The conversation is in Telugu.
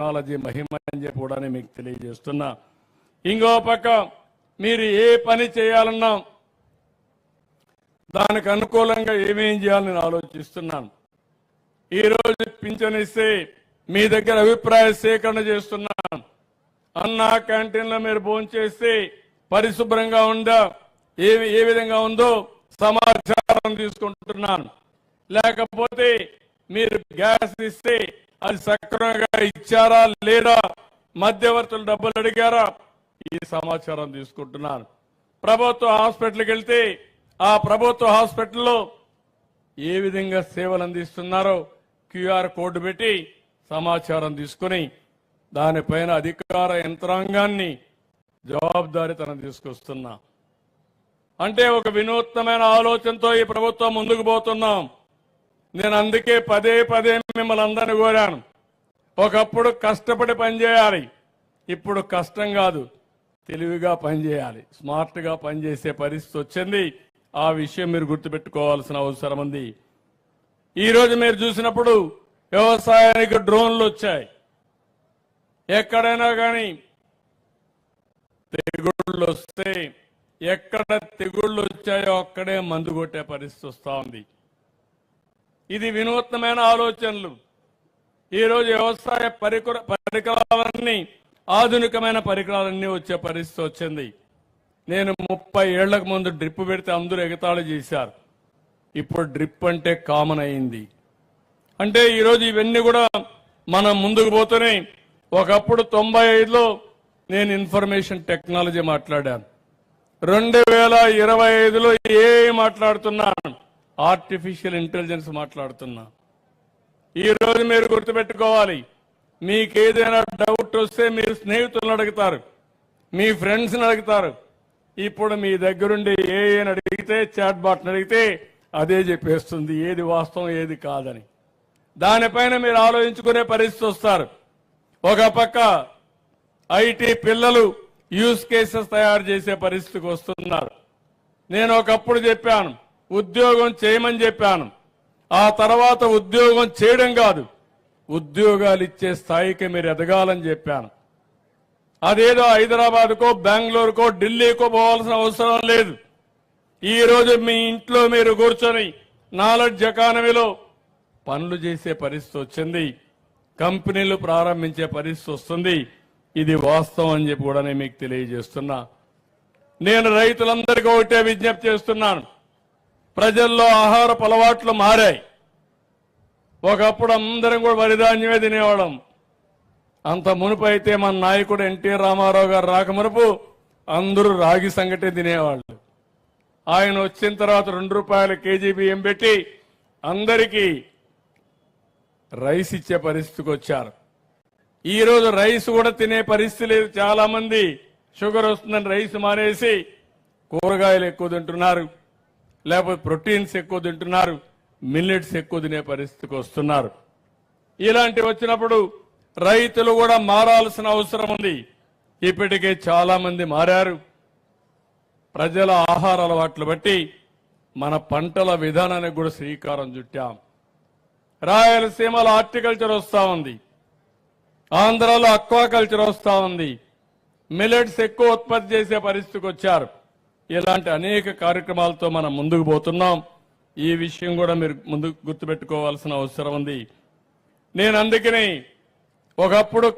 టెక్నాలజీ మహిమ అని చెప్పి కూడా మీకు తెలియజేస్తున్నా. ఇంకో పక్క మీరు ఏ పని చేయాలన్నా దానికి అనుకూలంగా ఏమేం చేయాలని నేను ఆలోచిస్తున్నాను. ఈరోజు పింఛన్ ఇస్తే మీ దగ్గర అభిప్రాయ సేకరణ చేస్తున్నాను. అన్నా క్యాంటీన్లో మీరు భోంచేస్తే పరిశుభ్రంగా ఉందా, ఏ విధంగా ఉందో సమాచారం తీసుకుంటున్నాను. లేకపోతే మీరు గ్యాస్ ఇస్తే అది సక్రమంగా ఇచ్చారా లేదా, మధ్యవర్తులు డబ్బులు అడిగారా, ఈ సమాచారం తీసుకుంటున్నాను. ప్రభుత్వ హాస్పిటల్కి వెళ్తే ఆ ప్రభుత్వ హాస్పిటల్లో ఏ విధంగా సేవలు అందిస్తున్నారో క్యూఆర్ కోడ్ పెట్టి సమాచారం తీసుకుని దానిపైన అధికార యంత్రాంగాన్ని జవాబుదారీతనం తీసుకొస్తున్నా. అంటే ఒక వినూత్నమైన ఆలోచనతో ఈ ప్రభుత్వం ముందుకు పోతున్నాం. నేను అందుకే పదే పదే మిమ్మల్ని అందరినీ కోరాను. ఒకప్పుడు కష్టపడి పనిచేయాలి, ఇప్పుడు కష్టం కాదు, తెలివిగా పనిచేయాలి, స్మార్ట్గా పనిచేసే పరిస్థితి వచ్చింది. ఆ విషయం మీరు గుర్తుపెట్టుకోవాల్సిన అవసరం ఉంది. ఈరోజు మీరు చూసినప్పుడు వ్యవసాయానికి డ్రోన్లు వచ్చాయి. ఎక్కడైనా కానీ తెగుళ్ళు వస్తే ఎక్కడ తెగుళ్ళు వచ్చాయో అక్కడే మందు కొట్టే పరిస్థితి వస్తూ ఉంది. ఇది వినూత్నమైన ఆలోచనలు. ఈరోజు వ్యవసాయ పరికరాలన్నీ ఆధునికమైన పరికరాలన్నీ వచ్చే పరిస్థితి వచ్చింది. నేను 30 ఏళ్లకు ముందు డ్రిప్ పెడితే అందరూ ఎగతాళి చేశారు. ఇప్పుడు డ్రిప్ అంటే కామన్ అయింది. అంటే ఈరోజు ఇవన్నీ కూడా మనం ముందుకు పోతూనే, ఒకప్పుడు 95లో నేను ఇన్ఫర్మేషన్ టెక్నాలజీ మాట్లాడాను. 2025లో ఏ మాట్లాడుతున్నాను, ఆర్టిఫిషియల్ ఇంటెలిజెన్స్ మాట్లాడుతున్నా. ఈరోజు మీరు గుర్తుపెట్టుకోవాలి, మీకేదైనా డౌట్ వస్తే మీరు స్నేహితులను అడుగుతారు, మీ ఫ్రెండ్స్ని అడుగుతారు. ఇప్పుడు మీ దగ్గరుండి ఏని అడిగితే, చాట్ బాట్ని అడిగితే అదే చెప్పేస్తుంది ఏది వాస్తవం ఏది కాదని. దానిపైన మీరు ఆలోచించుకునే పరిస్థితి వస్తారు. ఒక పక్క ఐటీ పిల్లలు యూజ్ కేసెస్ తయారు చేసే పరిస్థితికి వస్తున్నారు. నేను ఒకప్పుడు చెప్పాను, ఉద్యోగం చేయమని చెప్పాను. ఆ తర్వాత ఉద్యోగం చేయడం కాదు, ఉద్యోగాలు ఇచ్చే స్థాయికి మీరు ఎదగాలని చెప్పాను. అదేదో హైదరాబాద్కో బెంగళూరుకో ఢిల్లీకో పోవాల్సిన అవసరం లేదు. ఈ రోజు మీ ఇంట్లో మీరు కూర్చొని నాలెడ్జ్ ఎకానమీలో పనులు చేసే పరిస్థితి వచ్చింది, కంపెనీలు ప్రారంభించే పరిస్థితి వస్తుంది. ఇది వాస్తవం అని చెప్పి కూడా నేను మీకు తెలియజేస్తున్నా. నేను రైతులందరికీ ఒకటే విజ్ఞప్తి చేస్తున్నాను. ప్రజల్లో ఆహారపు అలవాట్లు మారాయి. ఒకప్పుడు అందరం కూడా వరిధాన్యమే తినేవాళ్ళం. అంత మునుపు అయితే మన నాయకుడు ఎన్టీ రామారావు గారు రాకమునుపు అందరూ రాగి సంగటే తినేవాళ్ళు. ఆయన వచ్చిన తర్వాత ₹2 కేజీ బియ్యం పెట్టి అందరికీ రైస్ ఇచ్చే పరిస్థితికి వచ్చారు. ఈ రోజు రైస్ కూడా తినే పరిస్థితి లేదు. చాలా మంది షుగర్ వస్తుందని రైస్ మానేసి కూరగాయలు ఎక్కువ తింటున్నారు, లేకపోతే ప్రోటీన్స్ ఎక్కువ తింటున్నారు, మిల్లెట్స్ ఎక్కువ తినే పరిస్థితికి వస్తున్నారు. ఇలాంటి వచ్చినప్పుడు రైతులు కూడా మారాల్సిన అవసరం ఉంది. ఇప్పటికే చాలా మంది మారారు. ప్రజల ఆహార అలవాట్లు బట్టి మన పంటల విధానానికి కూడా శ్రీకారం చుట్టాం. రాయలసీమలో హార్టికల్చర్ వస్తా ఉంది, ఆంధ్రాలో అక్వాకల్చర్ వస్తా ఉంది, మిల్లెట్స్ ఎక్కువ ఉత్పత్తి చేసే పరిస్థితికి వచ్చారు. ఇలాంటి అనేక కార్యక్రమాలతో మనం ముందుకు పోతున్నాం. ఈ విషయం కూడా మీరు ముందు గుర్తుపెట్టుకోవాల్సిన అవసరం ఉంది. నేను అందుకని ఒకప్పుడు